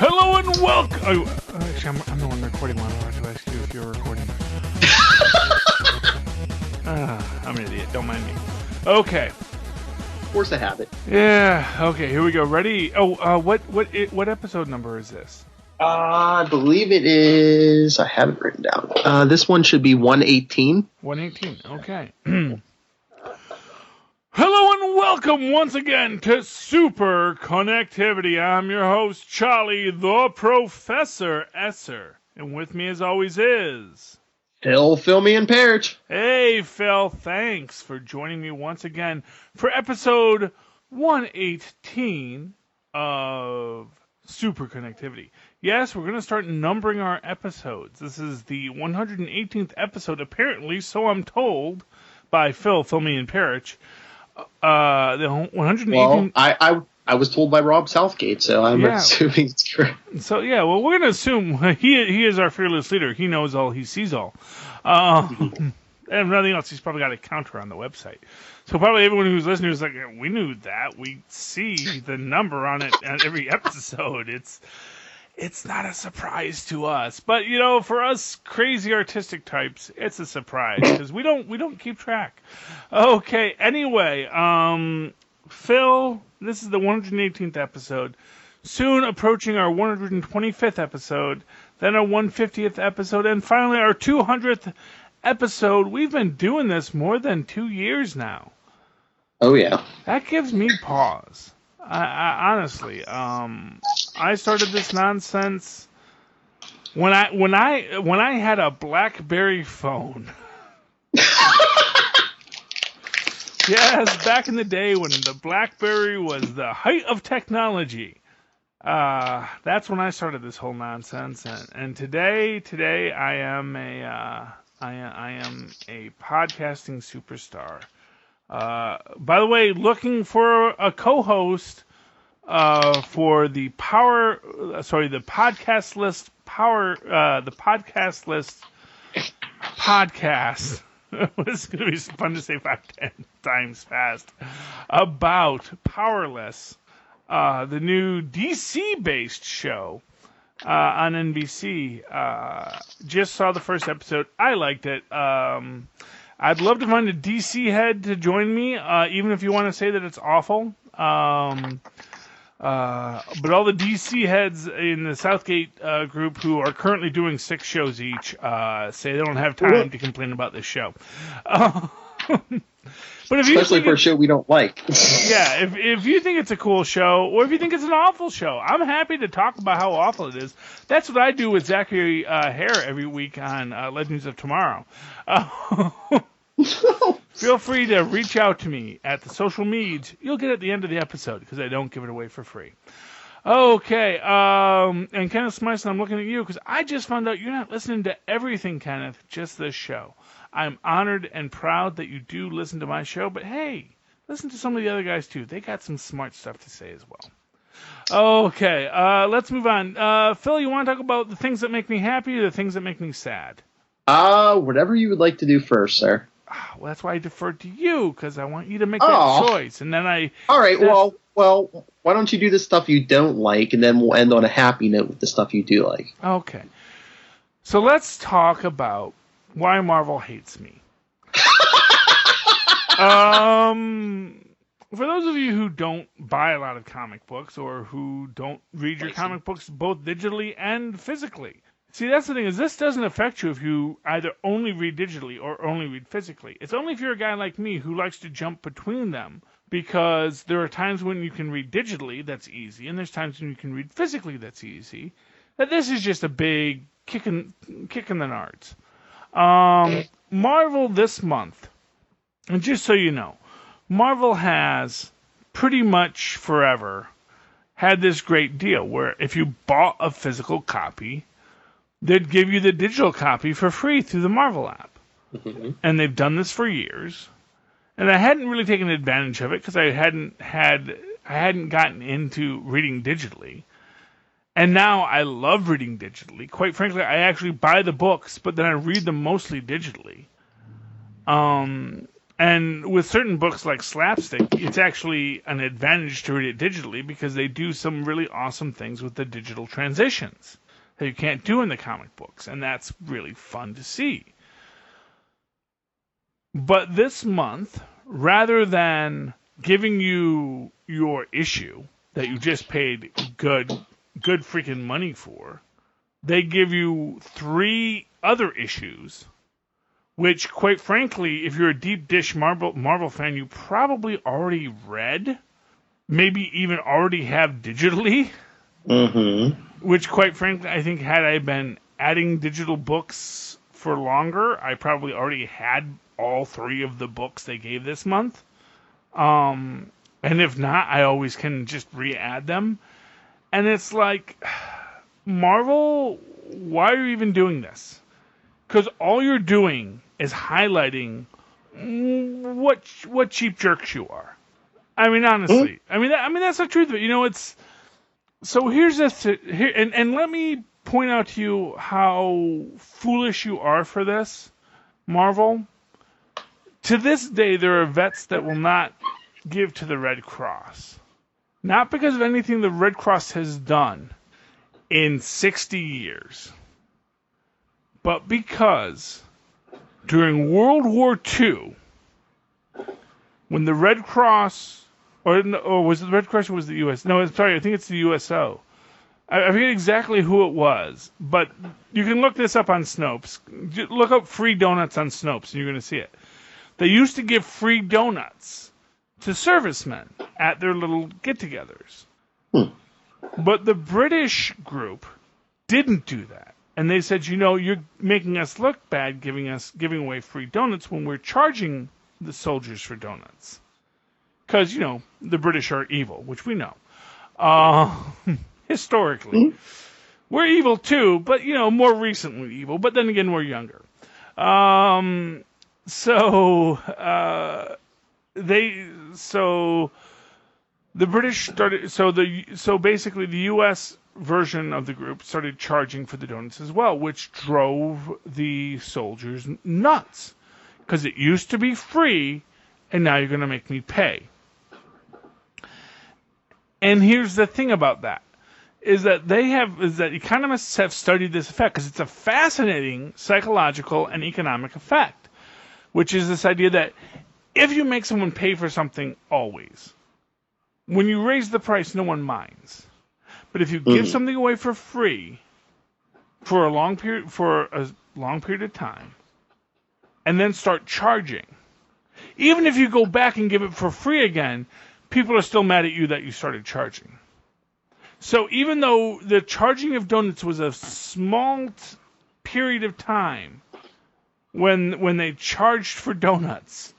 Hello and welcome. Oh, actually, I'm the one recording while I have to ask you if you're recording. I'm an idiot. Don't mind me. Okay. Of course I have it. Yeah. Okay. Here we go. Ready? Oh, what episode number is this? I believe it is. I have it written down. This one should be 118. 118. Okay. Hello and welcome once again to Superconnectivity. I'm your host, Charlie, the Professor Esser. And with me as always is... Phil me and Parrish. Hey, Phil. Thanks for joining me once again for episode 118 of Superconnectivity. Yes, we're going to start numbering our episodes. This is the 118th episode, apparently, so I'm told, by Phil me and Parrish. The 118. Well, I was told by Rob Southgate, so I'm assuming it's correct. So yeah, well, we're gonna assume he is our fearless leader. He knows all, he sees all. And if nothing else, he's probably got a counter on the website. So probably everyone who's listening is like, we knew that. We see the number on it at every episode. It's not a surprise to us, but you know, for us crazy artistic types, it's a surprise because we don't keep track. Okay, anyway, Phil, this is the 118th episode, soon approaching our 125th episode, then our 150th episode, and finally our 200th episode. We've been doing this more than 2 years now. Oh yeah, that gives me pause. I honestly, I started this nonsense when I had a BlackBerry phone. Yes, back in the day when the BlackBerry was the height of technology. That's when I started this whole nonsense, and today I am a podcasting superstar. By the way, looking for a co-host for the podcast list podcast. It's going to be fun to say 5-10 times fast about Powerless, the new DC-based show on NBC. Just saw the first episode. I liked it. I'd love to find a DC head to join me, even if you want to say that it's awful. But all the DC heads in the Southgate group who are currently doing 6 shows each say they don't have time to complain about this show. But if especially for a show we don't like. Yeah, if you think it's a cool show, or if you think it's an awful show, I'm happy to talk about how awful it is. That's what I do with Zachary Hare every week on Legends of Tomorrow. Feel free to reach out to me at the social medias. You'll get it at the end of the episode, because I don't give it away for free. Okay, and Kenneth Smyson, I'm looking at you, because I just found out you're not listening to everything, Kenneth, just this show. I'm honored and proud that you do listen to my show, but hey, listen to some of the other guys too. They got some smart stuff to say as well. Okay, let's move on. Phil, you want to talk about the things that make me happy or the things that make me sad? Whatever you would like to do first, sir. Well, that's why I deferred to you, because I want you to make that choice. And then All right, well, why don't you do the stuff you don't like, and then we'll end on a happy note with the stuff you do like. Okay. So let's talk about why Marvel hates me. For those of you who don't buy a lot of comic books or who don't read your comic books both digitally and physically. See, that's the thing, is this doesn't affect you if you either only read digitally or only read physically. It's only if you're a guy like me who likes to jump between them, because there are times when you can read digitally, that's easy, and there's times when you can read physically, that's easy. That this is just a big kick in the nards. Marvel this month, and just so you know, Marvel has pretty much forever had this great deal where if you bought a physical copy, they'd give you the digital copy for free through the Marvel app. Mm-hmm. And they've done this for years. And I hadn't really taken advantage of it because I hadn't gotten into reading digitally. And now I love reading digitally. Quite frankly, I actually buy the books, but then I read them mostly digitally. And with certain books like Slapstick, it's actually an advantage to read it digitally because they do some really awesome things with the digital transitions that you can't do in the comic books, and that's really fun to see. But this month, rather than giving you your issue that you just paid good freaking money for, they give you 3 other issues, which, quite frankly, if you're a deep dish Marvel fan, you probably already read, maybe even already have digitally. Mm-hmm. Which, quite frankly, I think had I been adding digital books for longer, I probably already had all 3 of the books they gave this month. And if not, I always can just re-add them. And it's like, Marvel, why are you even doing this? Because all you're doing is highlighting what cheap jerks you are. I mean, honestly. I mean that's the truth of it. You know, it's... So here's this... And let me point out to you how foolish you are for this, Marvel. To this day, there are vets that will not give to the Red Cross. Not because of anything the Red Cross has done in 60 years, but because during World War II, when the Red Cross, or was it the Red Cross or was it the U.S.? No, sorry, I think it's the USO. I forget exactly who it was, but you can look this up on Snopes. Look up free donuts on Snopes, and you're going to see it. They used to give free donuts to servicemen at their little get-togethers. But the British group didn't do that. And they said, you know, you're making us look bad giving away free donuts when we're charging the soldiers for donuts. Because, you know, the British are evil, which we know. Historically. We're evil too, but, you know, more recently evil. But then again, we're younger. So the British started. So basically, the U.S. version of the group started charging for the donuts as well, which drove the soldiers nuts because it used to be free, and now you're going to make me pay. And here's the thing about that. Is that economists have studied this effect because it's a fascinating psychological and economic effect, which is this idea that if you make someone pay for something always, when you raise the price, no one minds. But if you give something away for free for a long period of time, and then start charging, even if you go back and give it for free again, people are still mad at you that you started charging. So even though the charging of donuts was a small period of time when they charged for donuts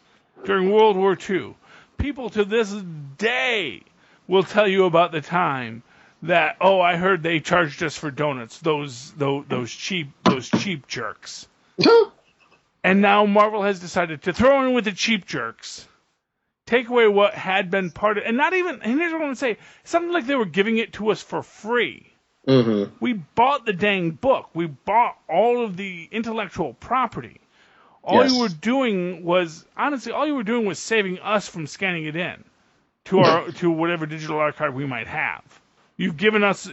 during World War II, people to this day will tell you about the time that, oh, I heard they charged us for donuts, those cheap jerks. And now Marvel has decided to throw in with the cheap jerks. Take away what had been part of, and here's what I'm going to say, it's not like they were giving it to us for free. Mm-hmm. We bought the dang book. We bought all of the intellectual property. All you were doing was saving us from scanning it in to whatever digital archive we might have. You've given us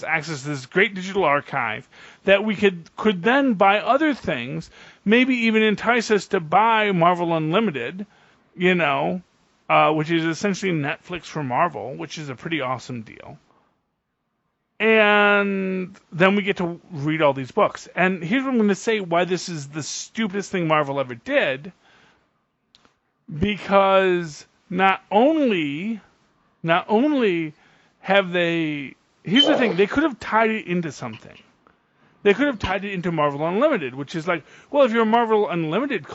access to this great digital archive that we could then buy other things, maybe even entice us to buy Marvel Unlimited, you know, which is essentially Netflix for Marvel, which is a pretty awesome deal. And then we get to read all these books. And here's what I'm going to say why this is the stupidest thing Marvel ever did. Because not only have they... Here's the thing. They could have tied it into something. They could have tied it into Marvel Unlimited, which is like, well, if you're a Marvel Unlimited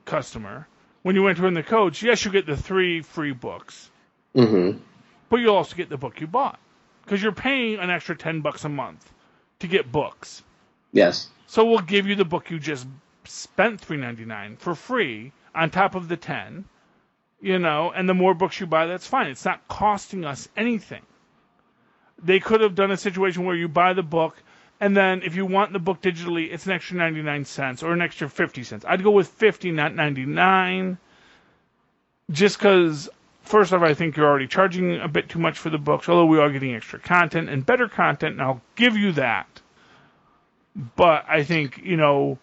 customer, when you enter in the codes, yes, you get the 3 free books. Mm-hmm. But you'll also get the book you bought. Because you're paying an extra $10 a month to get books. Yes. So we'll give you the book you just spent $3.99 for free on top of the 10, you know, and the more books you buy, that's fine. It's not costing us anything. They could have done a situation where you buy the book, and then if you want the book digitally, it's an extra 99 cents or an extra 50 cents. I'd go with 50, not 99. just because, first off, I think you're already charging a bit too much for the books, although we are getting extra content and better content, and I'll give you that. But I think, $50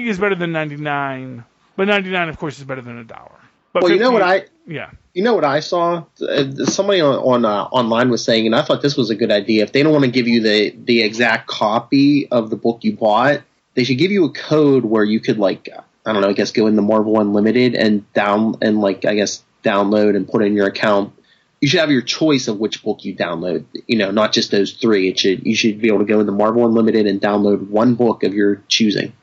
is better than $99, but $99, of course, is better than $1. But well, 50, you know what I yeah. You know what I saw? Somebody on online was saying, and I thought this was a good idea. If they don't want to give you the exact copy of the book you bought, they should give you a code where you could, like, I don't know, I guess go into Marvel Unlimited and download and put in your account. You should have your choice of which book you download. Not just those three. You should be able to go into Marvel Unlimited and download one book of your choosing.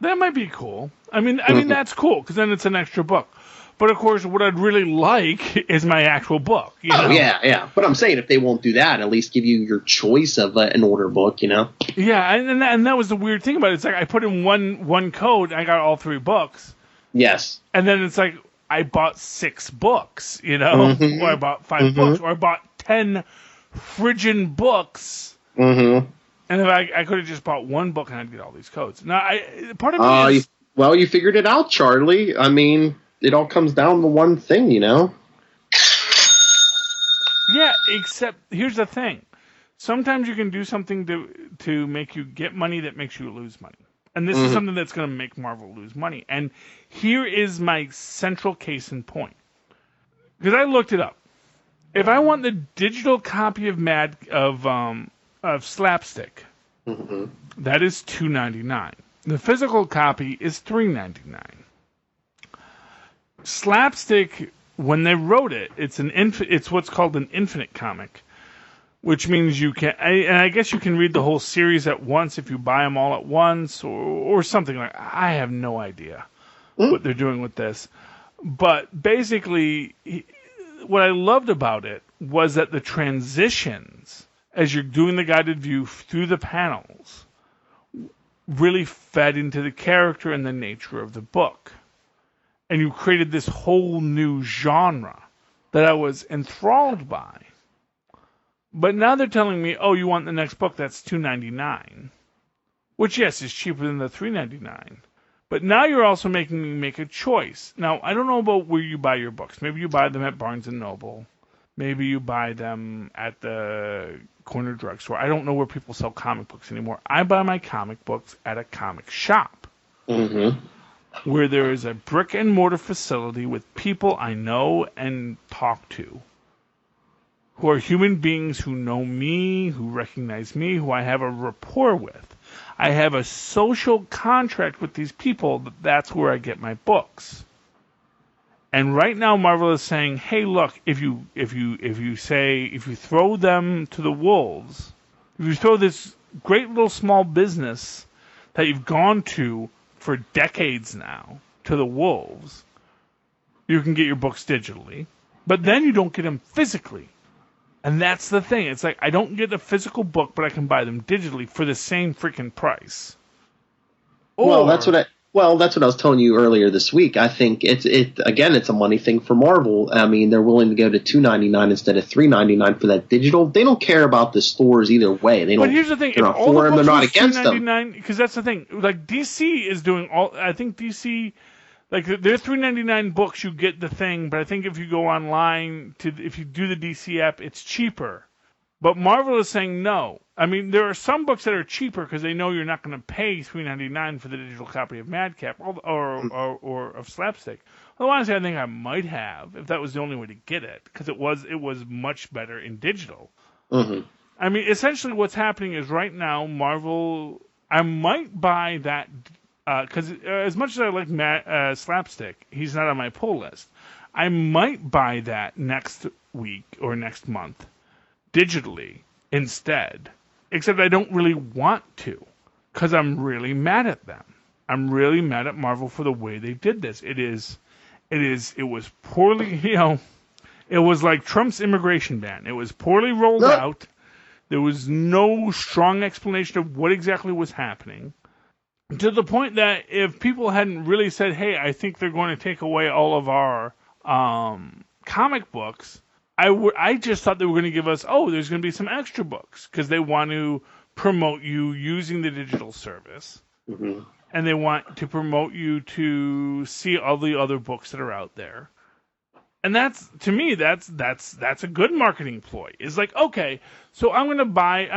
That might be cool. I mean, that's cool because then it's an extra book. But of course, what I'd really like is my actual book. Yeah. But I'm saying if they won't do that, at least give you your choice of an order book. Yeah, and that was the weird thing about it. It's like I put in one code, I got all three books. Yes. And then it's like I bought 6 books, or I bought 5 books, or I bought 10 friggin' books. Mm-hmm. And if I could have just bought one book and I'd get all these codes. Now, part of me is... Well, you figured it out, Charlie. I mean... It all comes down to one thing, Yeah, except here's the thing. Sometimes you can do something to make you get money that makes you lose money. And this is something that's going to make Marvel lose money. And here is my central case in point. Because I looked it up. If I want the digital copy of Slapstick, that is $2.99. The physical copy is $3.99. Slapstick, when they wrote it, it's what's called an infinite comic, which means you can, and I guess you can read the whole series at once if you buy them all at once or something like. I have no idea what they're doing with this, but basically, what I loved about it was that the transitions as you're doing the guided view through the panels really fed into the character and the nature of the book. And you created this whole new genre that I was enthralled by. But now they're telling me, oh, you want the next book, that's $2.99. Which, yes, is cheaper than the $3.99. But now you're also making me make a choice. Now, I don't know about where you buy your books. Maybe you buy them at Barnes & Noble. Maybe you buy them at the corner drugstore. I don't know where people sell comic books anymore. I buy my comic books at a comic shop. Mm-hmm. Where there is a brick and mortar facility with people I know and talk to, who are human beings who know me, who recognize me, who I have a rapport with. I have a social contract with these people. That's where I get my books. And right now, Marvel is saying, "Hey, look! If you throw them to the wolves, if you throw this great little small business that you've gone to for decades now to the wolves, you can get your books digitally, but then you don't get them physically." And that's the thing. It's like I don't get a physical book, but I can buy them digitally for the same freaking price. Well, that's what I was telling you earlier this week. I think it's a money thing for Marvel. I mean, they're willing to go to $2.99 instead of $3.99 for that digital. They don't care about the stores either way. They don't. But here's the thing: they're not for them. They're not against them. Because that's the thing. Like DC is doing all. I think DC, like their $3.99 books, you get the thing. But I think if you go online if you do the DC app, it's cheaper. But Marvel is saying no. I mean, there are some books that are cheaper because they know you're not going to pay $3.99 for the digital copy of Madcap or of Slapstick. Although honestly, I think I might have if that was the only way to get it because it was much better in digital. Mm-hmm. I mean, essentially, what's happening is right now, Marvel. I might buy that because as much as I like Slapstick, he's not on my pull list. I might buy that next week or next month digitally instead. Except I don't really want to, because I'm really mad at them. I'm really mad at Marvel for the way they did this. It was poorly, it was like Trump's immigration ban. It was poorly rolled out. There was no strong explanation of what exactly was happening. To the point that if people hadn't really said, hey, I think they're going to take away all of our comic books, I just thought they were going to give us, there's going to be some extra books because they want to promote you using the digital service. Mm-hmm. And they want to promote you to see all the other books that are out there. And that's, to me, that's a good marketing ploy. It's like, okay, so I'm gonna buy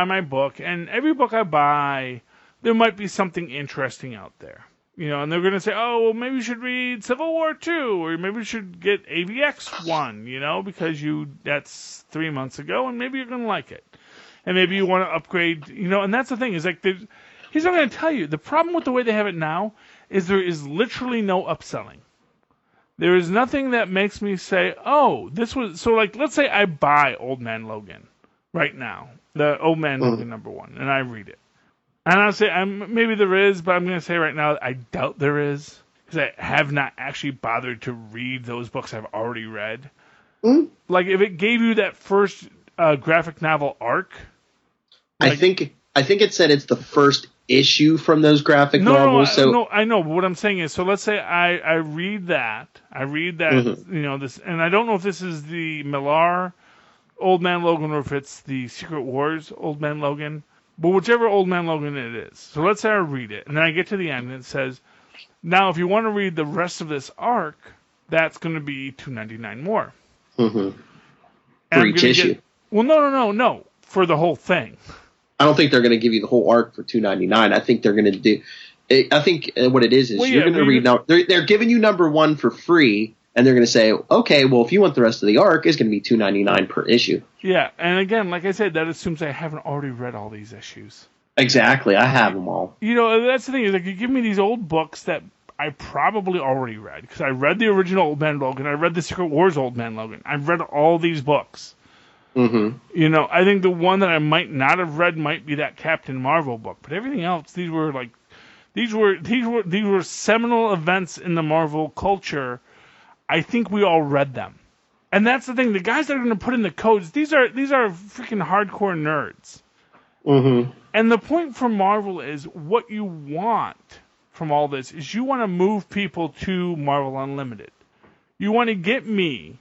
my book, and every book I buy, there might be something interesting out there. And they're gonna say, oh, well, maybe you should read Civil War 2, or maybe you should get AVX 1, because that's 3 months ago, and maybe you're gonna like it. And maybe you want to upgrade, and that's the thing, is like, he's not gonna tell you. The problem with the way they have it now is there is literally no upselling. There is nothing that makes me say, oh, this was... So, like, let's say I buy Old Man Logan right now. The Old Man Logan #1. And I read it. And I'll say, maybe there is, but I'm going to say right now, I doubt there is. Because I have not actually bothered to read those books I've already read. Like, if it gave you that first graphic novel arc... I think it said it's the first issue from those graphic novels. No, I know. But what I'm saying is, so let's say I read that. This, and I don't know if this is the Millar Old Man Logan or if it's the Secret Wars Old Man Logan. But whichever Old Man Logan it is. So let's say I read it, and then I get to the end, and it says, now if you want to read the rest of this arc, that's going to be $2.99 more. For each issue. Well, no. For the whole thing. I don't think they're going to give you the whole arc for $2.99. I think they're going to do. I think what it is you're going to read now. They're giving you #1 for free, and they're going to say, okay, well, if you want the rest of the arc, it's going to be $2.99 per issue. Yeah, and again, like I said, that assumes I haven't already read all these issues. Exactly, I have them all. That's the thing is, like, you give me these old books that I probably already read because I read the original Old Man Logan, I read the Secret Wars Old Man Logan, I've read all these books. I think the one that I might not have read might be that Captain Marvel book, but everything else, these were seminal events in the Marvel culture. I think we all read them, and that's the thing. The guys that are going to put in the codes, these are freaking hardcore nerds. And the point for Marvel is what you want from all this is you want to move people to Marvel Unlimited. You want to get me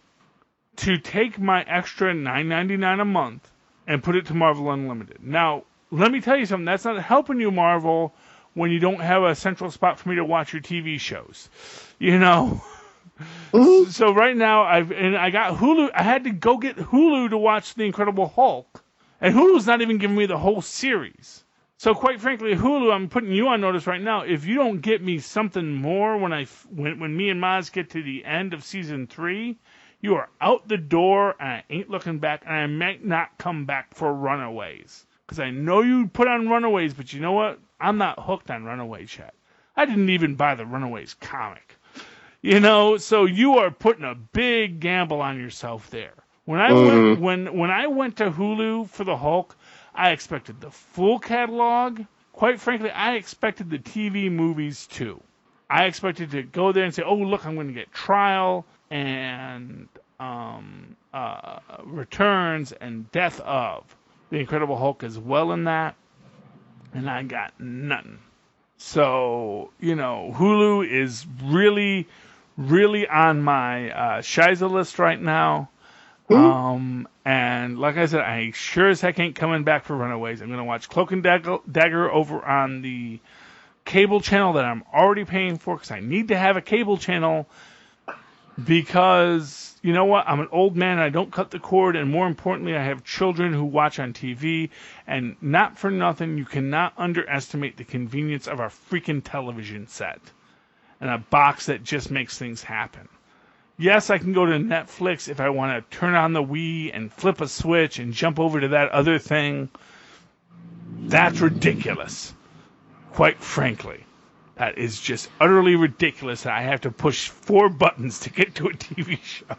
to take my extra $9.99 a month and put it to Marvel Unlimited. Now, let me tell you something. That's not helping you, Marvel, when you don't have a central spot for me to watch your TV shows. So right now, I got Hulu. I had to go get Hulu to watch The Incredible Hulk. And Hulu's not even giving me the whole series. So quite frankly, Hulu, I'm putting you on notice right now. If you don't get me something more when me and Maz get to the end of season 3, you are out the door, and I ain't looking back, and I might not come back for Runaways. Because I know you put on Runaways, but you know what? I'm not hooked on Runaways yet. I didn't even buy the Runaways comic. So you are putting a big gamble on yourself there. When I went to Hulu for the Hulk, I expected the full catalog. Quite frankly, I expected the TV movies too. I expected to go there and say, oh, look, I'm going to get Trial and Returns and Death of the Incredible Hulk as well in that, and I got nothing. So, Hulu is really, really on my Shiza list right now. And like I said, I sure as heck ain't coming back for Runaways. I'm going to watch Cloak and Dagger over on the cable channel that I'm already paying for because I need to have a cable channel because, you know what, I'm an old man and I don't cut the cord, and more importantly, I have children who watch on TV, and not for nothing, you cannot underestimate the convenience of a freaking television set and a box that just makes things happen. Yes, I can go to Netflix if I want to turn on the Wii and flip a switch and jump over to that other thing. That's ridiculous. Quite frankly. That is just utterly ridiculous that I have to push 4 buttons to get to a TV show.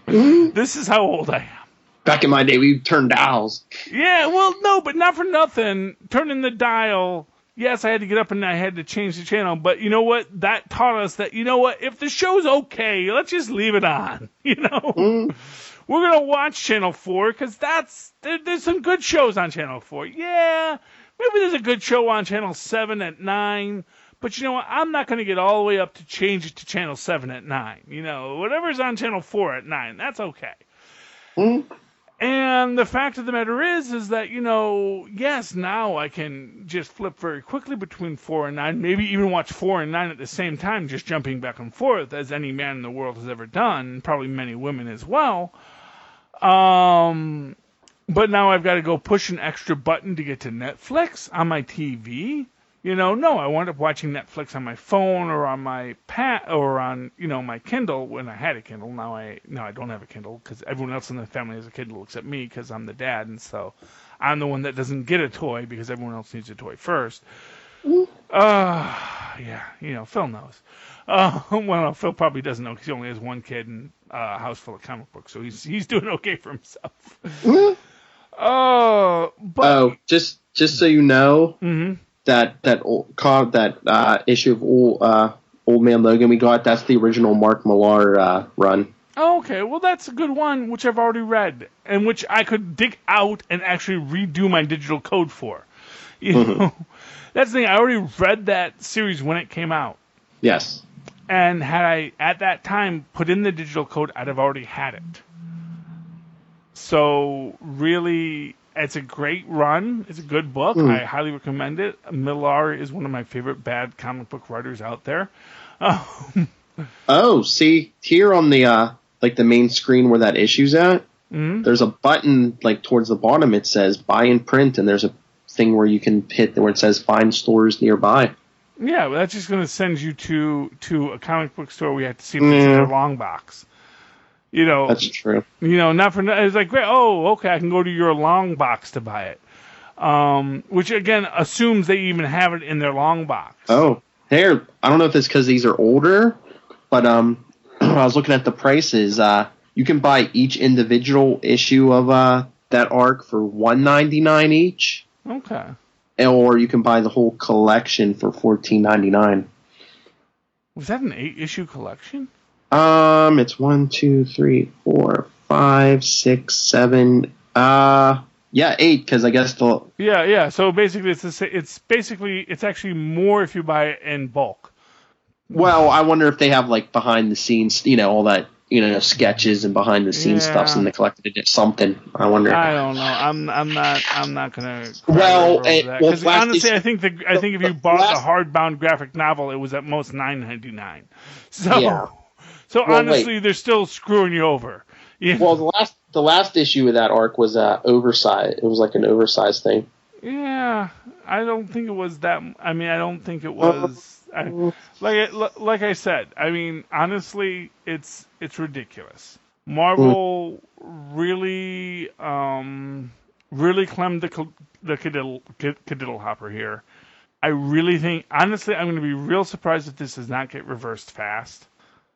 This is how old I am. Back in my day, we turned dials. Yeah, well, no, but not for nothing. Turning the dial, yes, I had to get up and I had to change the channel, but you know what? That taught us that, you know what? If the show's okay, let's just leave it on, We're going to watch Channel 4 because there's some good shows on Channel 4. Yeah, maybe there's a good show on Channel 7 at 9, but you know what? I'm not going to get all the way up to change it to Channel 7 at 9. Whatever's on Channel 4 at 9, that's okay. And the fact of the matter is that, yes, now I can just flip very quickly between 4 and 9, maybe even watch 4 and 9 at the same time, just jumping back and forth, as any man in the world has ever done, and probably many women as well. But now I've got to go push an extra button to get to Netflix on my TV. No, I wound up watching Netflix on my phone or on my or on, my Kindle when I had a Kindle. Now I don't have a Kindle because everyone else in the family has a Kindle except me because I'm the dad, and so I'm the one that doesn't get a toy because everyone else needs a toy first. Yeah, Phil knows. Well, Phil probably doesn't know because he only has one kid and a house full of comic books, so he's doing okay for himself. Just so you know, mm-hmm. that issue of Old Man Logan we got, that's the original Mark Millar run. Oh, okay. Well, that's a good one, which I've already read, and which I could dig out and actually redo my digital code for. That's the thing. I already read that series when it came out. Yes. And had I, at that time, put in the digital code, I'd have already had it. So, really, it's a great run. It's a good book. I highly recommend it. Millar is one of my favorite bad comic book writers out there. See, here on the the main screen where that issue's at, there's a button towards the bottom. It says buy and print, and there's a thing where you can hit where it says find stores nearby. Yeah, well, that's just going to send you to a comic book store where you have to see if it's in their long box. That's true. Not for it's like, great. Oh, okay, I can go to your long box to buy it. Which again assumes they even have it in their long box. Oh, here, I don't know if it's because these are older, but I was looking at the prices. You can buy each individual issue of that arc for $1.99 each. Okay. Or you can buy the whole collection for $14.99. Was that an 8-issue collection? It's 1, 2, 3, 4, 5, 6, 7. 8 because I guess the. Yeah. So basically, it's actually more if you buy it in bulk. Well, I wonder if they have behind the scenes, all that. Sketches and behind the scenes stuffs in the collected edition. Something. I wonder. I don't know. I'm not gonna. Because honestly, I think if you bought the hardbound graphic novel, it was at most $9.99. So, yeah. Honestly, they're still screwing you over. Yeah. Well, the last issue of that arc was oversized. It was an oversized thing. Yeah, I don't think it was that. I mean, I don't think it was. Like I said, I mean, honestly, it's ridiculous. Marvel really clemmed the cadiddle hopper here. I really think, honestly, I'm going to be real surprised if this does not get reversed fast.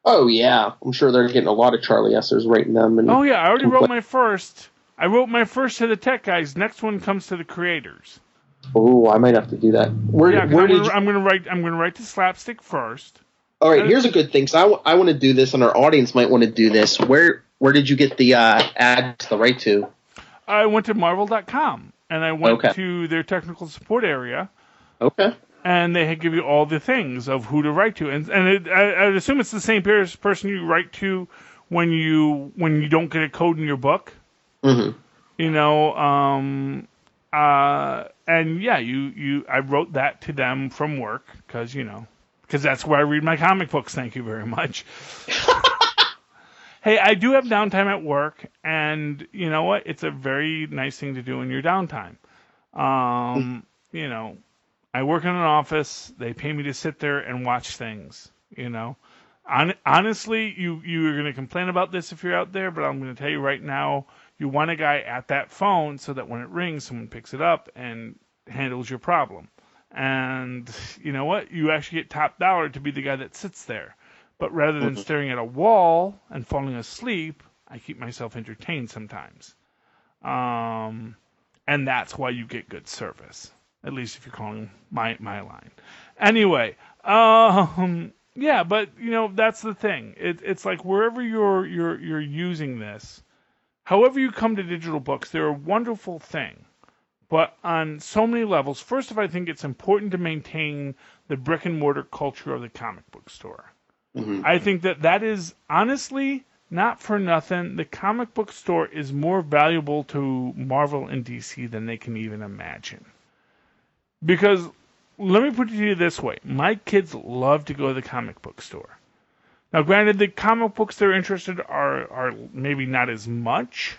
Oh yeah, I'm sure they're getting a lot of Charlie Essers rating them. I already wrote my first. I wrote my first to the tech guys. Next one comes to the creators. Oh, I might have to do that. I'm gonna write to Slapstick first. All right, here's a good thing. So I want to do this, and our audience might want to do this. Where did you get the ad to the right to? I went to Marvel.com, and I went to their technical support area. Okay. And they give you all the things of who to write to, and I'd assume it's the same person you write to when you don't get a code in your book. Mm-hmm. And yeah, I wrote that to them from work because that's where I read my comic books. Thank you very much. Hey, I do have downtime at work, and you know what? It's a very nice thing to do in your downtime. I work in an office. They pay me to sit there and watch things. Honestly, you're going to complain about this if you're out there, but I'm going to tell you right now. You want a guy at that phone so that when it rings, someone picks it up and handles your problem. And you know what? You actually get top dollar to be the guy that sits there. But rather than staring at a wall and falling asleep, I keep myself entertained sometimes. And that's why you get good service. At least if you're calling my line. Anyway, yeah, but that's the thing. It's like wherever you're using this. However you come to digital books, they're a wonderful thing. But on so many levels, first of all, I think it's important to maintain the brick and mortar culture of the comic book store. Mm-hmm. I think that is honestly not for nothing, the comic book store is more valuable to Marvel and DC than they can even imagine. Because, let me put it to you this way. My kids love to go to the comic book store. Now, granted, the comic books they're interested are maybe not as much,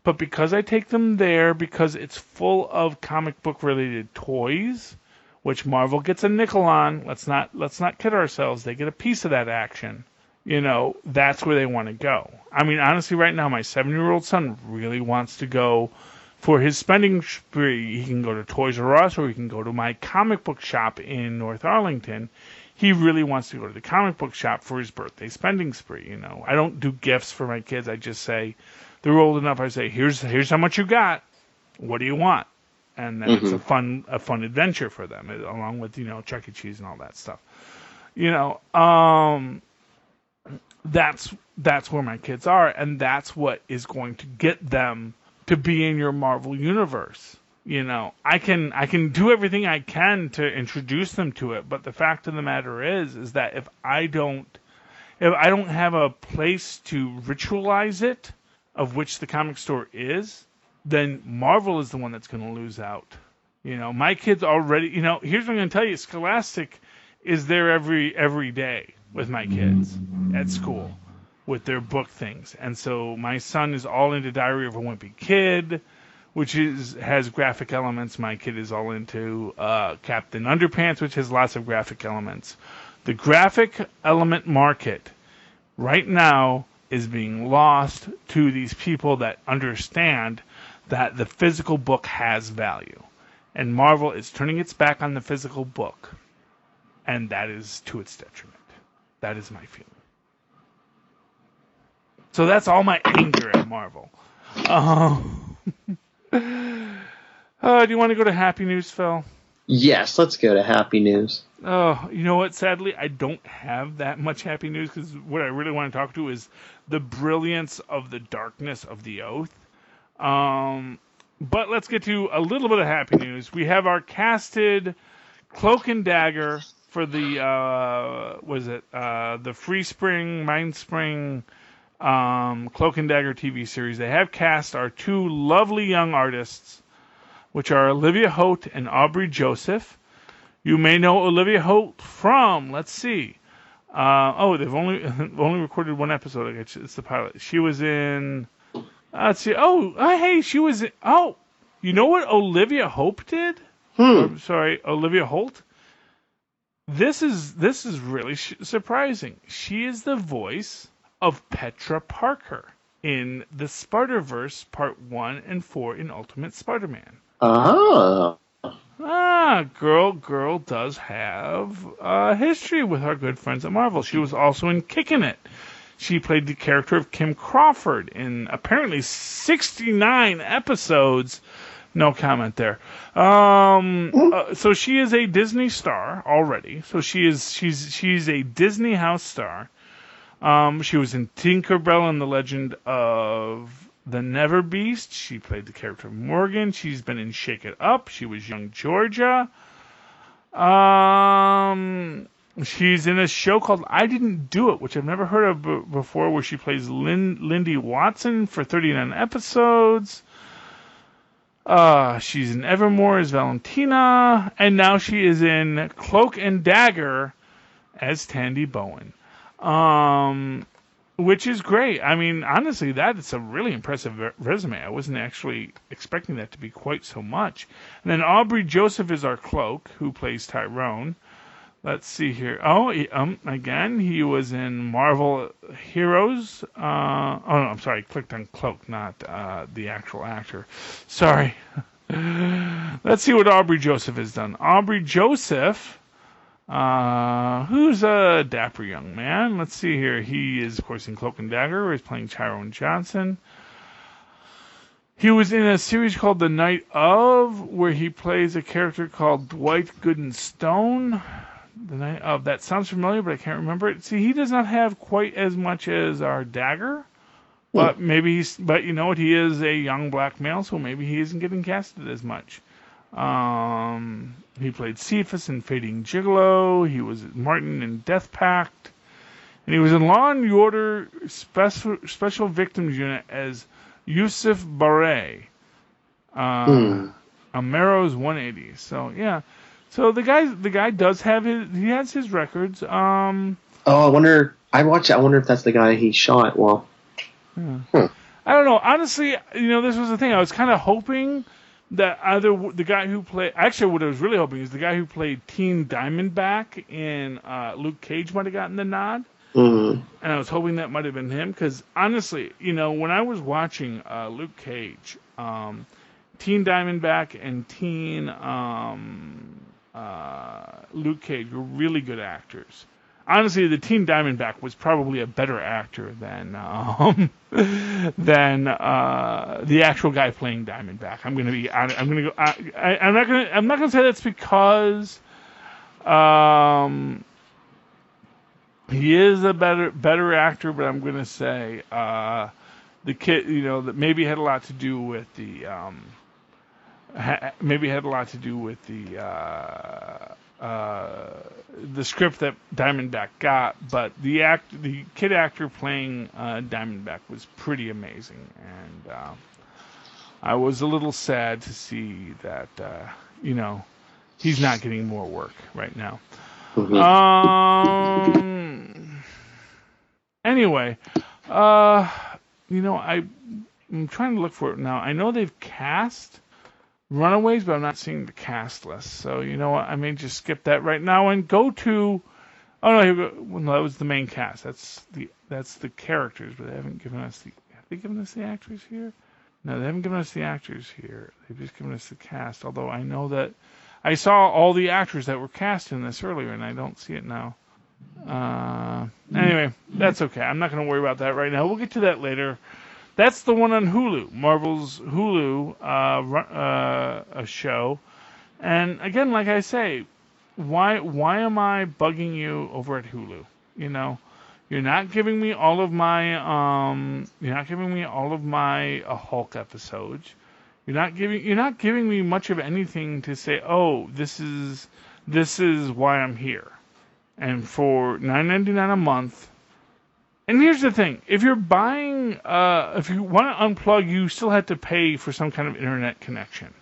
but because I take them there, because it's full of comic book related toys, which Marvel gets a nickel on, let's not kid ourselves, they get a piece of that action. That's where they want to go. I mean, honestly, right now, my 7-year-old son really wants to go for his spending spree. He can go to Toys R Us or he can go to my comic book shop in North Arlington. He really wants to go to the comic book shop for his birthday spending spree. I don't do gifts for my kids. I just say, they're old enough. I say, here's how much you got. What do you want? And then it's a fun adventure for them, along with Chuck E. Cheese and all that stuff. That's where my kids are, and that's what is going to get them to be in your Marvel universe. I can do everything I can to introduce them to it, but the fact of the matter is that if I don't have a place to ritualize it, of which the comic store is, then Marvel is the one that's going to lose out. My kids already, here's what I'm going to tell you, Scholastic is there every day with my kids at school with their book things. And so my son is all into Diary of a Wimpy Kid, which has graphic elements. My kid is all into Captain Underpants, which has lots of graphic elements. The graphic element market right now is being lost to these people that understand that the physical book has value. And Marvel is turning its back on the physical book. And that is to its detriment. That is my feeling. So that's all my anger at Marvel. Do you want to go to Happy News, Phil? Yes, let's go to Happy News. Oh, you know what? Sadly, I don't have that much Happy News because what I really want to talk to is the brilliance of the darkness of the Oath. But let's get to a little bit of Happy News. We have our casted Cloak and Dagger for the the Free Spring, Mind Spring Cloak and Dagger TV series. They have cast our two lovely young artists, which are Olivia Holt and Aubrey Joseph. You may know Olivia Holt from, let's see. They've only recorded one episode. It's the pilot. She was in. Let's see. Hey, she was in. Oh, you know what Olivia Holt did? Olivia Holt. This is really surprising. She is the voice of Petra Parker in the Spider-Verse Part 1 and 4 in Ultimate Spider-Man. Girl does have a history with our good friends at Marvel. She was also in Kickin' It. She played the character of Kim Crawford in apparently 69 episodes. No comment there. So she is a Disney star already. So she's a Disney house star. She was in Tinkerbell and the Legend of the Never Beast. She played the character of Morgan. She's been in Shake It Up. She was young Georgia. She's in a show called I Didn't Do It, which I've never heard of before, where she plays Lindy Watson for 39 episodes. She's in Evermore as Valentina, and now she is in Cloak and Dagger as Tandy Bowen. Which is great. I mean, honestly, that's a really impressive resume. I wasn't actually expecting that to be quite so much. And then Aubrey Joseph is our Cloak, who plays Tyrone. Let's see here. Again, he was in Marvel Heroes. I'm sorry. I clicked on Cloak, not the actual actor. Sorry. Let's see what Aubrey Joseph has done. Aubrey Joseph, who's a dapper young man. Let's see here. He is, of course, in Cloak and Dagger, where he's playing Tyrone Johnson. He was in a series called The Night Of, where he plays a character called Dwight Goodenstone. The Night Of. That sounds familiar, but I can't remember it. See, he does not have quite as much as our Dagger, but but you know what? He is a young black male, so maybe he isn't getting casted as much. He played Cephas in Fading Gigolo. He was Martin in Death Pact. And he was in Law and Order Special Victims Unit as Yusuf Barre. Amero's 180. So yeah. So the guy does have he has his records. Oh, I wonder if that's the guy he shot. Well, I don't know. Honestly, this was the thing. I was kind of hoping that either the guy who played... Actually, what I was really hoping is the guy who played Teen Diamondback in Luke Cage might have gotten the nod. Mm-hmm. And I was hoping that might have been him. Because, honestly, when I was watching Luke Cage, Teen Diamondback and Teen Luke Cage were really good actors. Honestly, the Teen Diamondback was probably a better actor than the actual guy playing Diamondback. I'm not gonna say that's because he is a better actor, but I'm gonna say the kid, that maybe had a lot to do with the the script that Diamondback got, but the kid actor playing Diamondback was pretty amazing, and I was a little sad to see that he's not getting more work right now. Mm-hmm. Anyway, I'm trying to look for it now. I know they've cast Runaways, but I'm not seeing the cast list. So you know what? I may just skip that right now and go to. Oh no, that was the main cast. That's the characters, but they haven't given us the. Have they given us the actors here? No, they haven't given us the actors here. They've just given us the cast. Although I know that I saw all the actors that were cast in this earlier, and I don't see it now. Anyway, that's okay. I'm not going to worry about that right now. We'll get to that later. That's the one on Hulu, Marvel's Hulu a show. And again, like I say, why am I bugging you over at Hulu? You're not giving me all of my Hulk episodes. You're not giving me much of anything to say, "Oh, this is why I'm here." And for $9.99 a month. And here's the thing: if you're buying, if you want to unplug, you still have to pay for some kind of internet connection,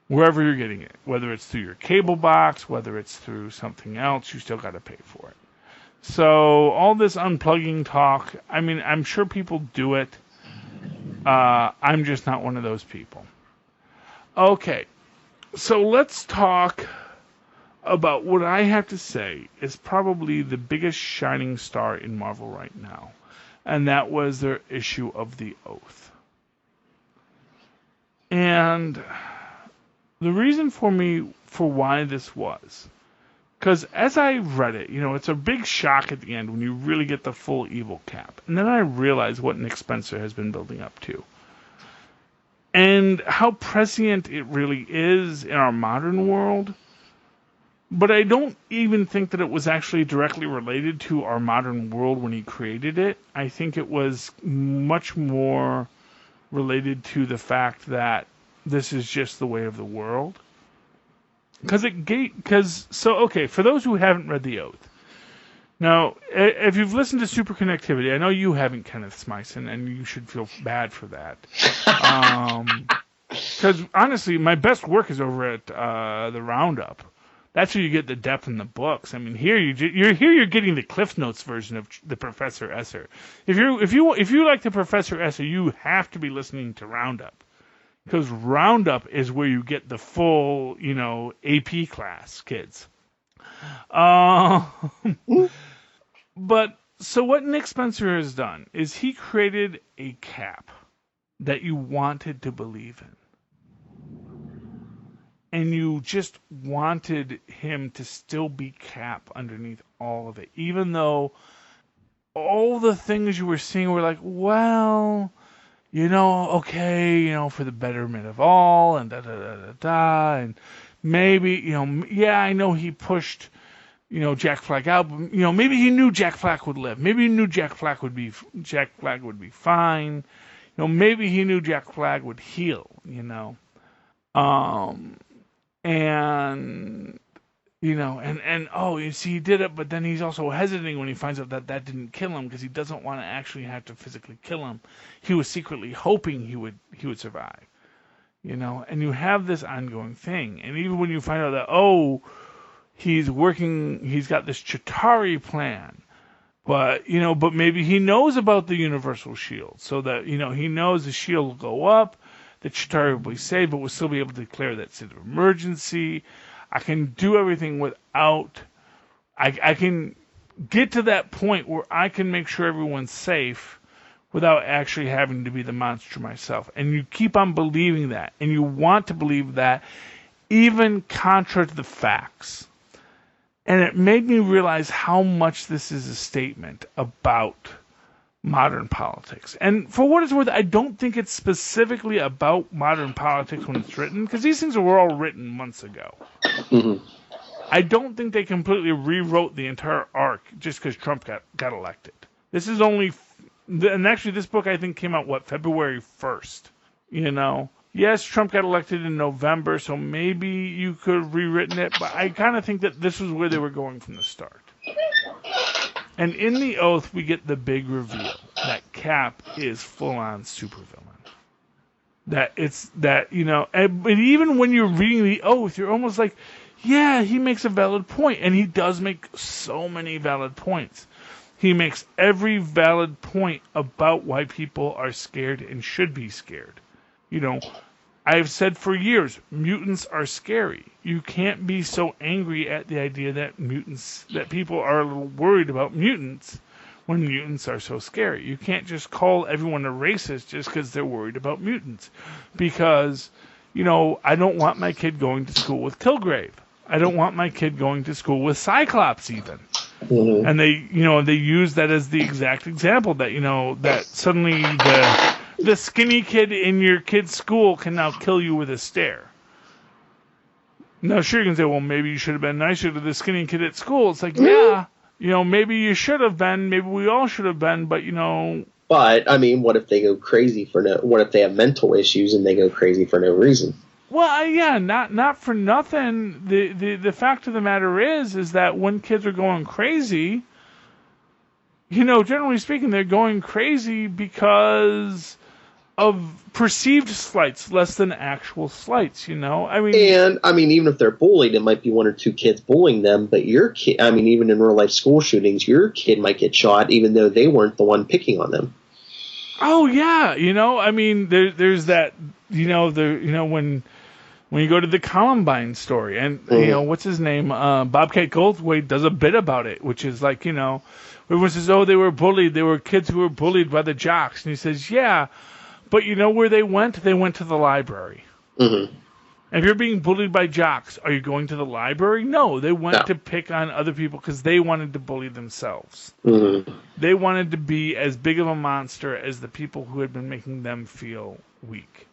wherever you're getting it. Whether it's through your cable box, whether it's through something else, you still got to pay for it. So all this unplugging talk, I mean, I'm sure people do it. I'm just not one of those people. Okay, so let's talk about what I have to say is probably the biggest shining star in Marvel right now, and that was their issue of The Oath. And the reason for why this was, because as I read it, it's a big shock at the end when you really get the full evil cap. And then I realized what Nick Spencer has been building up to. And how prescient it really is in our modern world. But I don't even think that it was actually directly related to our modern world when he created it. I think it was much more related to the fact that this is just the way of the world. For those who haven't read The Oath. Now, if you've listened to Superconnectivity, I know you haven't, Kenneth Smyson, and you should feel bad for that. Because honestly, my best work is over at the Roundup. That's where you get the depth in the books. I mean, here you're getting the Cliff Notes version of the Professor Esser. If you like the Professor Esser, you have to be listening to Roundup, because Roundup is where you get the full, AP class kids. But so what Nick Spencer has done is he created a cap that you wanted to believe in. And you just wanted him to still be Cap underneath all of it. Even though all the things you were seeing were like, well, okay, for the betterment of all, and da-da-da-da-da, and maybe, I know he pushed, Jack Flag out, but, maybe he knew Jack Flag would live. Maybe he knew Jack Flag would be fine. Maybe he knew Jack Flag would heal, And And oh, you see, he did it, but then he's also hesitating when he finds out that that didn't kill him because he doesn't want to actually have to physically kill him. He was secretly hoping he would survive. And you have this ongoing thing, and even when you find out that he's got this Chitauri plan, but maybe he knows about the universal shield, so that he knows the shield will go up, the Chitauri will be saved, but we'll still be able to declare that state of emergency. I can do everything without. I can get to that point where I can make sure everyone's safe without actually having to be the monster myself. And you keep on believing that, and you want to believe that, even contra to the facts. And it made me realize how much this is a statement about modern politics. And for what it's worth, I don't think it's specifically about modern politics when it's written, because these things were all written months ago. Mm-hmm. I don't think they completely rewrote the entire arc just because Trump got elected. This is only... And actually, this book, I think, came out, February 1st? Yes, Trump got elected in November, so maybe you could have rewritten it, but I kind of think that this was where they were going from the start. And in the Oath, we get the big reveal that Cap is full-on supervillain. But even when you're reading the Oath, you're almost like, yeah, he makes a valid point, and he does make so many valid points. He makes every valid point about why people are scared and should be scared. I've said for years, mutants are scary. You can't be so angry at the idea that people are a little worried about mutants when mutants are so scary. You can't just call everyone a racist just because they're worried about mutants. Because, I don't want my kid going to school with Kilgrave. I don't want my kid going to school with Cyclops even. Mm-hmm. And they use that as the exact example that, that suddenly the skinny kid in your kid's school can now kill you with a stare. Now, sure, you can say, well, maybe you should have been nicer to the skinny kid at school. It's like, yeah, maybe you should have been. Maybe we all should have been, but, But, I mean, what if they go crazy what if they have mental issues and they go crazy for no reason? Well, yeah, not for nothing. The fact of the matter is that when kids are going crazy, generally speaking, they're going crazy because of perceived slights, less than actual slights, And, even if they're bullied, it might be one or two kids bullying them, but your kid, even in real-life school shootings, your kid might get shot even though they weren't the one picking on them. Oh, yeah, there's that, when you go to the Columbine story, and, what's his name, Bobcat Goldthwait does a bit about it, which is like, everyone says, they were bullied, they were kids who were bullied by the jocks, and he says, yeah, but you know where they went? They went to the library. Mm-hmm. And if you're being bullied by jocks, are you going to the library? No, they went to pick on other people because they wanted to bully themselves. Mm-hmm. They wanted to be as big of a monster as the people who had been making them feel weak.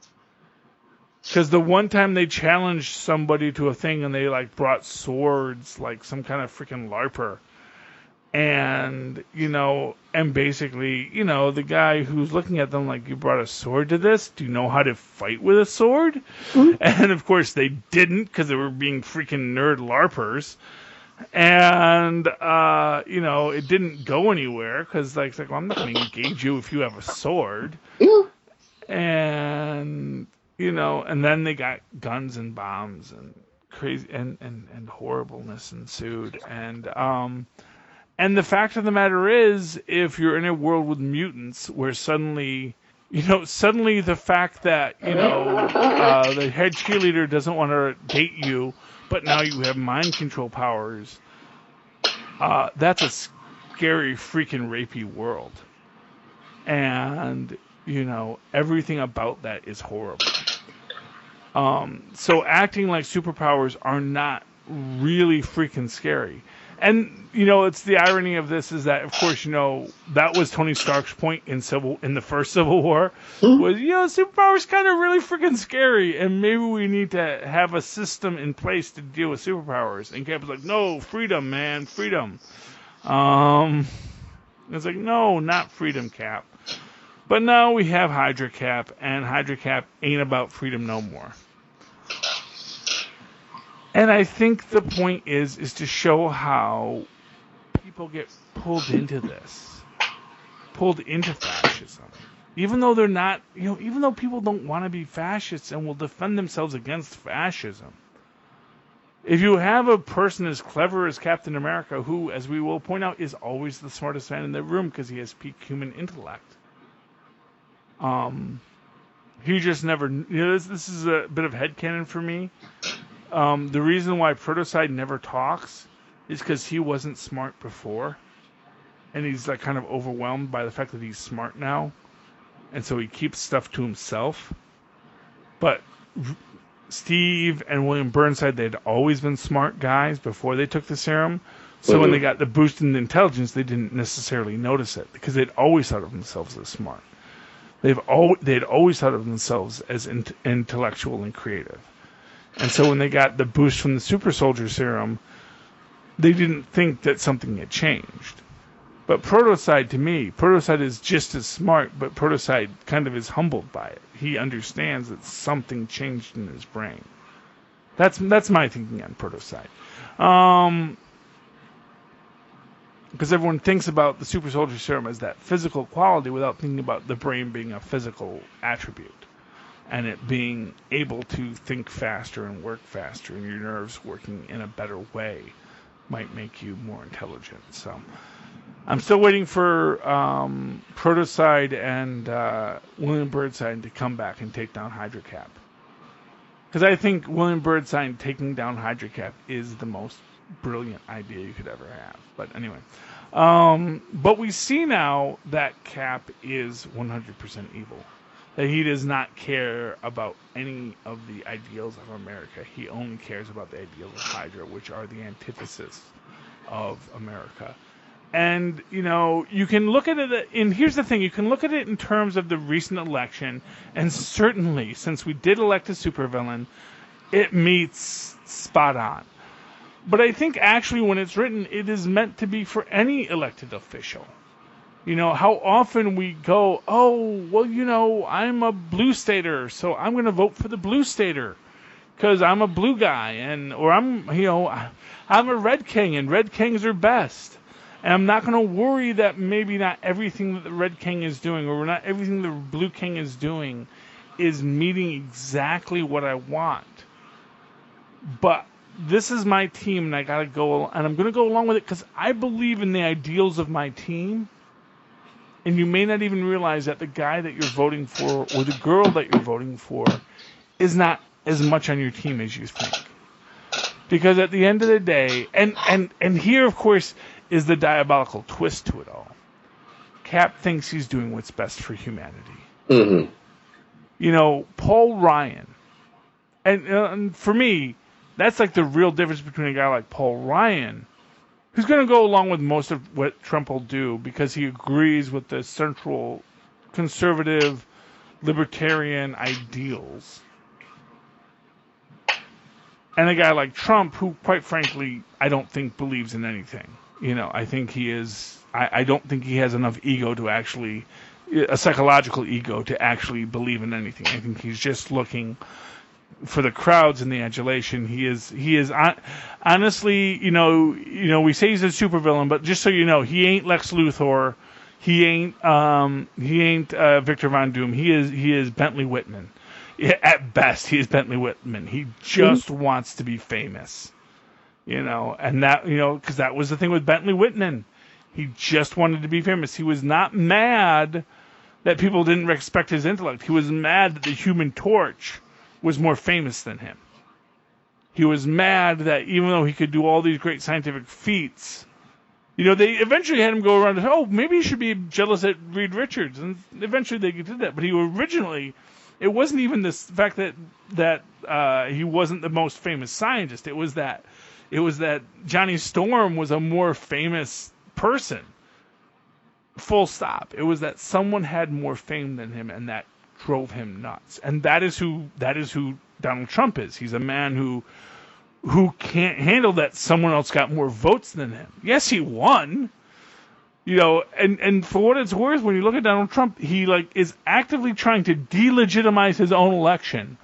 Because the one time they challenged somebody to a thing and they brought swords, like some kind of freaking LARPer. And, and basically, the guy who's looking at them like, you brought a sword to this? Do you know how to fight with a sword? Mm-hmm. And, of course, they didn't because they were being freaking nerd LARPers. And, it didn't go anywhere because, it's like, well, I'm not going to engage you if you have a sword. Mm-hmm. And, and then they got guns and bombs and crazy and horribleness ensued. And the fact of the matter is, if you're in a world with mutants where suddenly the fact that, the head cheerleader doesn't want to date you, but now you have mind control powers, that's a scary, freaking rapey world. And, everything about that is horrible. So acting like superpowers are not really freaking scary. And, it's the irony of this is that, of course, that was Tony Stark's point in the first Civil War, was, superpowers kind of really freaking scary, and maybe we need to have a system in place to deal with superpowers. And Cap was like, no, freedom, man, freedom. It's like, no, not freedom, Cap. But now we have Hydra Cap, and Hydra Cap ain't about freedom no more. And I think the point is to show how people get pulled into this, pulled into fascism. Even though they're not, even though people don't want to be fascists and will defend themselves against fascism. If you have a person as clever as Captain America, who, as we will point out, is always the smartest man in the room because he has peak human intellect. He just never, this is a bit of headcanon for me. The reason why Protocide never talks is because he wasn't smart before. And he's like kind of overwhelmed by the fact that he's smart now. And so he keeps stuff to himself. But Steve and William Burnside, they'd always been smart guys before they took the serum. So when they got the boost in intelligence, they didn't necessarily notice it because they'd always thought of themselves as smart. They'd always thought of themselves as intellectual and creative. And so when they got the boost from the super soldier serum, they didn't think that something had changed. But Protocide, to me, Protocide is just as smart, but Protocide kind of is humbled by it. He understands that something changed in his brain. That's my thinking on Protocide. Because everyone thinks about the super soldier serum as that physical quality without thinking about the brain being a physical attribute. And it being able to think faster and work faster, and your nerves working in a better way might make you more intelligent. So I'm still waiting for Protocide and William Burnside to come back and take down HydraCap. Because I think William Burnside taking down HydraCap is the most brilliant idea you could ever have. But anyway. But we see now that Cap is 100% evil. That he does not care about any of the ideals of America. He only cares about the ideals of Hydra, which are the antithesis of America. And, you can look at it, and here's the thing, you can look at it in terms of the recent election, and certainly, since we did elect a supervillain, it meets spot on. But I think actually when it's written, it is meant to be for any elected official. How often we go, I'm a blue stater, so I'm going to vote for the blue stater because I'm a blue guy, or I'm a red king, and red kings are best. And I'm not going to worry that maybe not everything that the red king is doing, or not everything the blue king is doing, is meeting exactly what I want. But this is my team, and I got to go, and I'm going to go along with it because I believe in the ideals of my team. And you may not even realize that the guy that you're voting for or the girl that you're voting for is not as much on your team as you think. Because at the end of the day, and here, of course, is the diabolical twist to it all. Cap thinks he's doing what's best for humanity. Mm-hmm. Paul Ryan. And for me, that's like the real difference between a guy like Paul Ryan, who's going to go along with most of what Trump will do because he agrees with the central conservative libertarian ideals. And a guy like Trump, who, quite frankly, I don't think believes in anything. I think he is... I don't think he has enough ego to actually... a psychological ego to actually believe in anything. I think he's just looking for the crowds and the adulation. He is honestly, we say he's a supervillain, but just so you know, he ain't Lex Luthor. He ain't Victor Von Doom. He is Bentley Whitman. At best, he is Bentley Whitman. He just wants to be famous, and that, because that was the thing with Bentley Whitman. He just wanted to be famous. He was not mad that people didn't respect his intellect. He was mad that the Human Torch was more famous than him. He was mad that even though he could do all these great scientific feats, they eventually had him go around and, maybe he should be jealous at Reed Richards, and eventually they did that. But it wasn't even the fact that he wasn't the most famous scientist. It was that Johnny Storm was a more famous person. Full stop. It was that someone had more fame than him, and that drove him nuts. And that is who Donald Trump is. He's a man who can't handle that someone else got more votes than him. Yes, he won. And for what it's worth, when you look at Donald Trump, he is actively trying to delegitimize his own election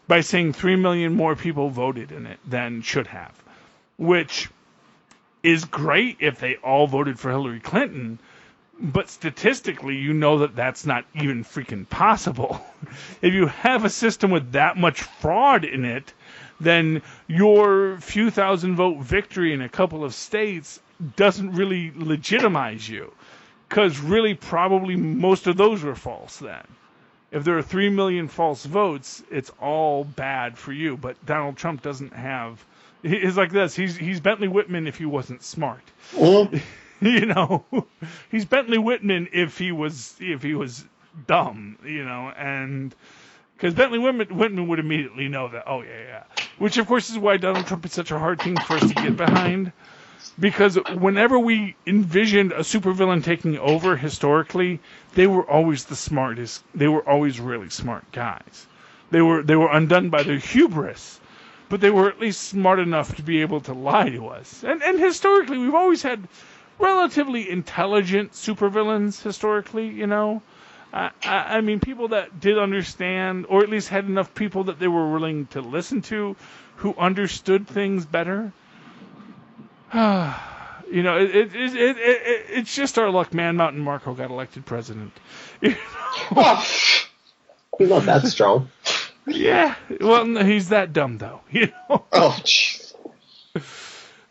by saying 3 million more people voted in it than should have, which is great if they all voted for Hillary Clinton, but statistically, you know that that's not even freaking possible. If you have a system with that much fraud in it, then your few thousand vote victory in a couple of states doesn't really legitimize you, because really probably most of those were false then. If there are 3 million false votes, it's all bad for you. But Donald Trump doesn't have. He's like this. He's Bentley Whitman if he wasn't smart. Well, You know, he's Bentley Whitman if he was dumb. You know, and because Bentley Whitman would immediately know that. Oh yeah. Which of course is why Donald Trump is such a hard thing for us to get behind. Because whenever we envisioned a supervillain taking over historically, they were always the smartest. They were always really smart guys. They were undone by their hubris, but they were at least smart enough to be able to lie to us. And historically, we've always had relatively intelligent supervillains. Historically, you know, I mean, people that did understand, or at least had enough people that they were willing to listen to, who understood things better. You know, it's just our luck, man. Mountain Marco got elected president. You know? He's not that strong. Yeah, well, no, he's that dumb, though. You know. Oh, jeez.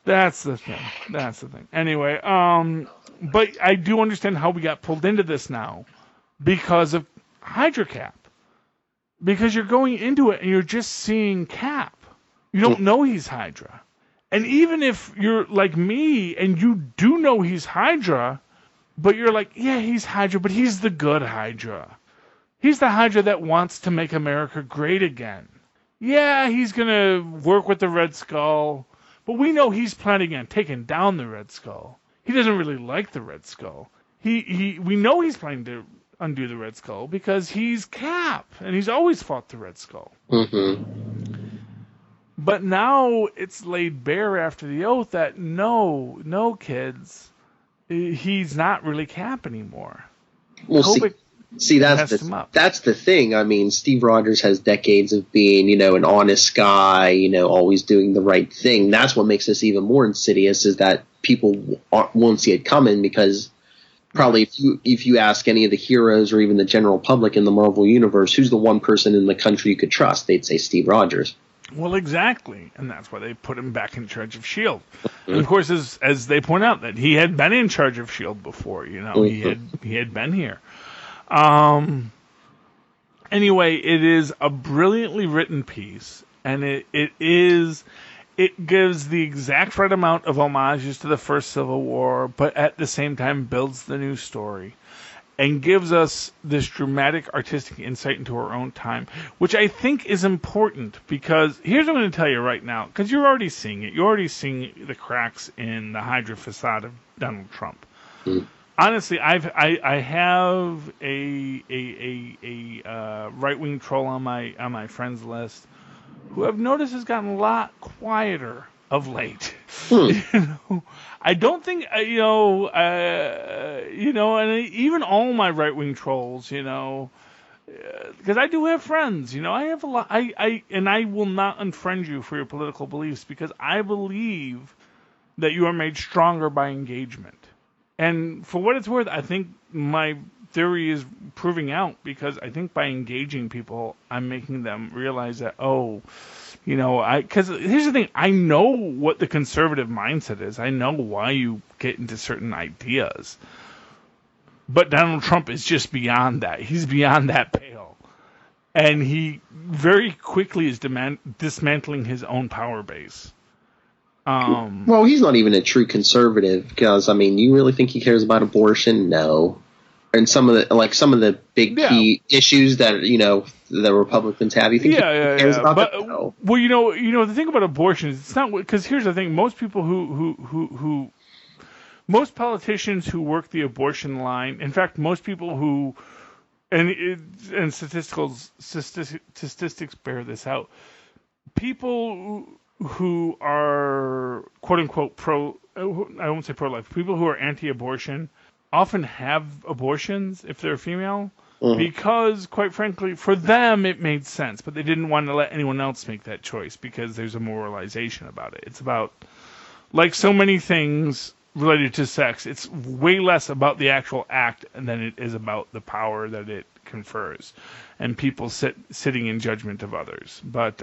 That's the thing. Anyway, but I do understand how we got pulled into this now because of Hydra Cap. Because you're going into it and you're just seeing Cap. You don't know he's Hydra. And even if you're like me and you do know he's Hydra, but you're like, yeah, he's Hydra, but he's the good Hydra. He's the Hydra that wants to make America great again. Yeah, he's going to work with the Red Skull, but we know he's planning on taking down the Red Skull. He doesn't really like the Red Skull. We know he's planning to undo the Red Skull because he's Cap, and he's always fought the Red Skull. Mm-hmm. But now it's laid bare after the oath that no, kids, he's not really Cap anymore. Well, see, that's the thing. I mean, Steve Rogers has decades of being, you know, an honest guy, you know, always doing the right thing. That's what makes this even more insidious, is that people won't see it coming, because probably if you ask any of the heroes or even the general public in the Marvel Universe, who's the one person in the country you could trust, they'd say Steve Rogers. Well, exactly, and that's why they put him back in charge of S.H.I.E.L.D. And of course, as they point out, that he had been in charge of S.H.I.E.L.D. before. You know, he had been here. Anyway, it is a brilliantly written piece, and it gives the exact right amount of homages to the first Civil War, but at the same time builds the new story. And gives us this dramatic artistic insight into our own time, which I think is important, because here's what I'm going to tell you right now, because you're already seeing it. You're already seeing the cracks in the Hydra facade of Donald Trump. Mm. Honestly, I have a right-wing troll on my friends list who I've noticed has gotten a lot quieter of late. You know, I don't think and even all my right-wing trolls, you know, because I do have friends, you know, I have a lot. I will not unfriend you for your political beliefs, because I believe that you are made stronger by engagement. And for what it's worth, I think my theory is proving out, because I think by engaging people, I'm making them realize that, you know, because here's the thing, I know what the conservative mindset is. I know why you get into certain ideas. But Donald Trump is just beyond that. He's beyond that pale. And he very quickly is dismantling his own power base. Well, he's not even a true conservative, because, I mean, you really think he cares about abortion? No. And some of the big key issues that, you know, the Republicans have, you think he cares about that? No. Well, you know, the thing about abortion is, it's not, because here's the thing: most people most politicians who work the abortion line, in fact, most people who, and statistics bear this out, people who are quote unquote I won't say pro-life, people who are anti-abortion often have abortions if they're female, Because, quite frankly, for them it made sense, but they didn't want to let anyone else make that choice because there's a moralization about it. It's about, like so many things related to sex, it's way less about the actual act than it is about the power that it confers and people sitting in judgment of others. But,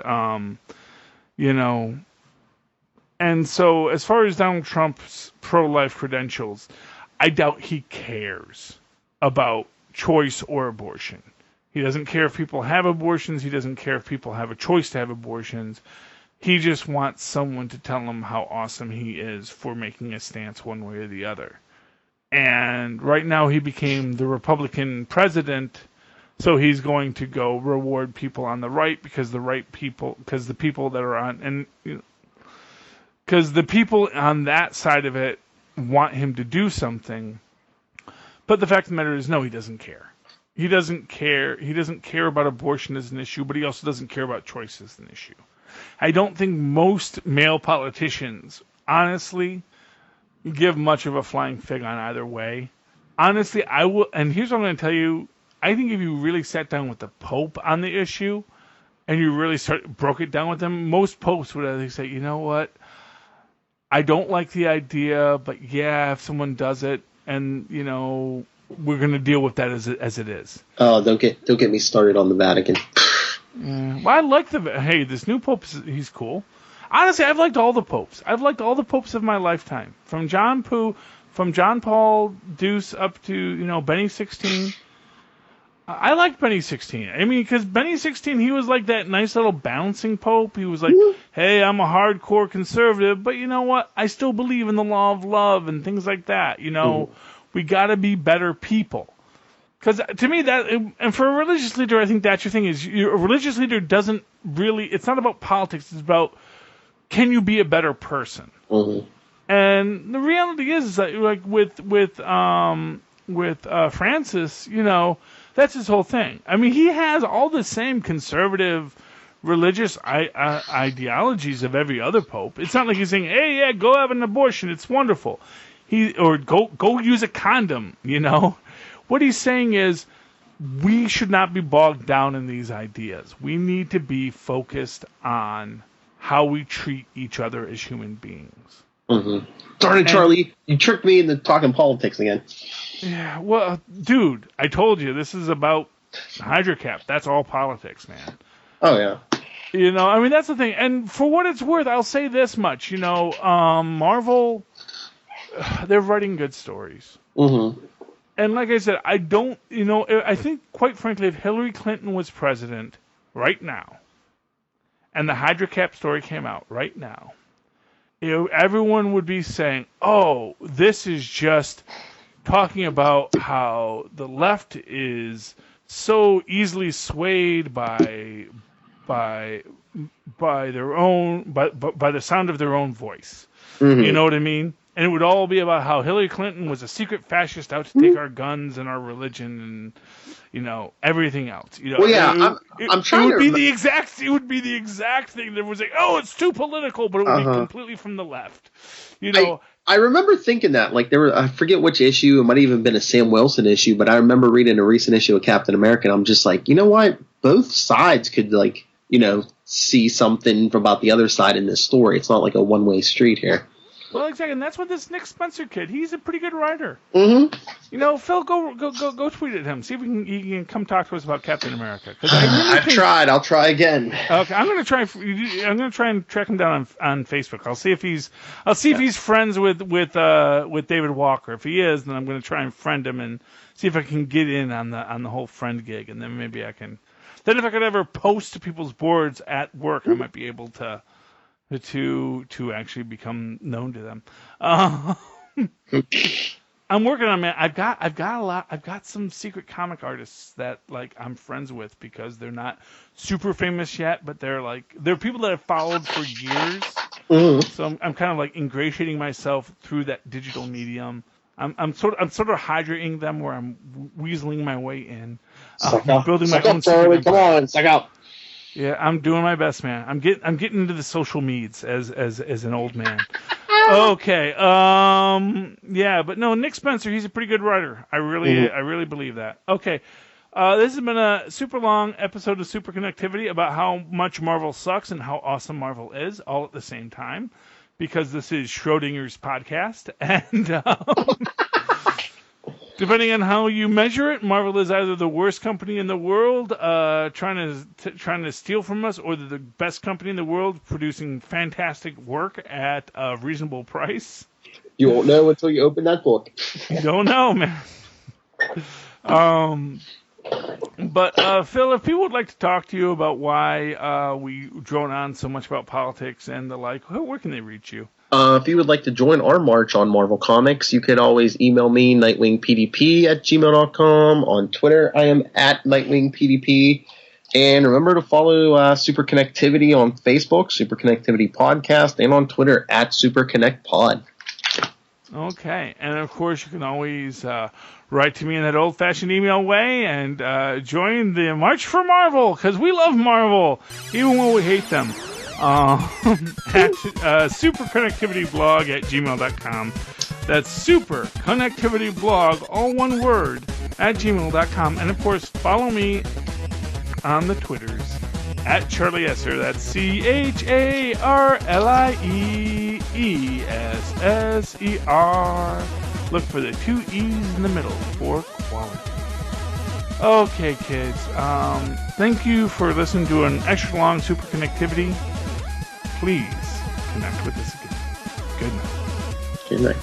you know, and so as far as Donald Trump's pro-life credentials, I doubt he cares about choice or abortion. He doesn't care if people have abortions. He doesn't care if people have a choice to have abortions. He just wants someone to tell him how awesome he is for making a stance one way or the other. And right now he became the Republican president, so he's going to go reward people on the right because the people that are on, and because the people on that side of it want him to do something. But the fact of the matter is, no, he doesn't care. He doesn't care. He doesn't care about abortion as an issue, but he also doesn't care about choice as an issue. I don't think most male politicians, honestly, give much of a flying fig on either way. Honestly, I will, and here's what I'm going to tell you. I think if you really sat down with the Pope on the issue, and you really broke it down with him, most popes would at least say, you know what, I don't like the idea, but yeah, if someone does it, and, you know, we're going to deal with that as it is. Oh, don't get me started on the Vatican. Yeah. Well, I like this new pope, he's cool. Honestly, I've liked all the popes. I've liked all the popes of my lifetime. From John Paul Deuce up to, Benny XVI. I liked Benny XVI. I mean, because Benny XVI, he was like that nice little bouncing pope. He was like, hey, I'm a hardcore conservative, but you know what? I still believe in the law of love and things like that. We got to be better people. Because to me, and for a religious leader, I think that's your thing, is a religious leader doesn't really, it's not about politics, it's about, can you be a better person? Mm-hmm. And the reality is that, like, with Francis, that's his whole thing. I mean, he has all the same conservative religious ideologies of every other pope. It's not like he's saying, hey, yeah, go have an abortion, it's wonderful. Or go use a condom, What he's saying is, we should not be bogged down in these ideas. We need to be focused on how we treat each other as human beings. Mm-hmm. Darn it, Charlie. You tricked me into talking politics again. Yeah, well, dude, I told you, this is about HydroCap. That's all politics, man. Oh, yeah. I mean, that's the thing. And for what it's worth, I'll say this much. Marvel, they're writing good stories. Mm-hmm. And like I said, I think, quite frankly, if Hillary Clinton was president right now, and the HydroCap story came out right now, everyone would be saying, oh, this is just talking about how the left is so easily swayed by the sound of their own voice. Mm-hmm. You know what I mean? And it would all be about how Hillary Clinton was a secret fascist out to take our guns and our religion and, everything else. Well, yeah, I'm trying it would be the exact thing that was like, oh, it's too political, but it would be completely from the left. I remember thinking that, like, I forget which issue, it might have even been a Sam Wilson issue, but I remember reading a recent issue of Captain America, and I'm just like, you know what? Both sides could, like, see something about the other side in this story. It's not like a one-way street here. Well, exactly, and that's what this Nick Spencer kid, he's a pretty good writer. Mm-hmm. Phil, go tweet at him. See if he can come talk to us about Captain America. I've tried. I'll try again. Okay, I'm gonna try and track him down on Facebook. I'll see if he's friends with David Walker. If he is, then I'm gonna try and friend him and see if I can get in on the whole friend gig, and then maybe I can. Then if I could ever post to people's boards at work, I might be able to actually become known to them. I'm working on, man. I've got a lot. I've got some secret comic artists that, like, I'm friends with because they're not super famous yet, but they're people that I've followed for years. Mm-hmm. So I'm kind of like ingratiating myself through that digital medium. I'm sort of hydrating them where I'm weaseling my way in, building my own. Come on, suck out. Yeah, I'm doing my best, man. I'm getting into the social meds as an old man. Okay. Yeah, but no, Nick Spencer, he's a pretty good writer. I really believe that. Okay. This has been a super long episode of Superconnectivity about how much Marvel sucks and how awesome Marvel is, all at the same time, because this is Schrodinger's podcast. And depending on how you measure it, Marvel is either the worst company in the world trying to steal from us, or the best company in the world producing fantastic work at a reasonable price. You won't know until you open that book. You don't know, man. But Phil, if people would like to talk to you about why we drone on so much about politics and the like, where can they reach you? If you would like to join our march on Marvel Comics, you could always email me, nightwingpdp@gmail.com. On Twitter, I am at nightwingpdp. And remember to follow Superconnectivity on Facebook, Superconnectivity Podcast, and on Twitter at SuperConnectPod. Okay. And, of course, you can always write to me in that old-fashioned email way and join the March for Marvel, because we love Marvel, even when we hate them. At superconnectivityblog@gmail.com. That's superconnectivityblog, all one word, @gmail.com. And, of course, follow me on the Twitters at Charlie Esser. That's CharlieEsser. Look for the 2 E's in the middle for quality. Okay, kids. Thank you for listening to an extra long Superconnectivity. Please connect with us again. Good night. Good night.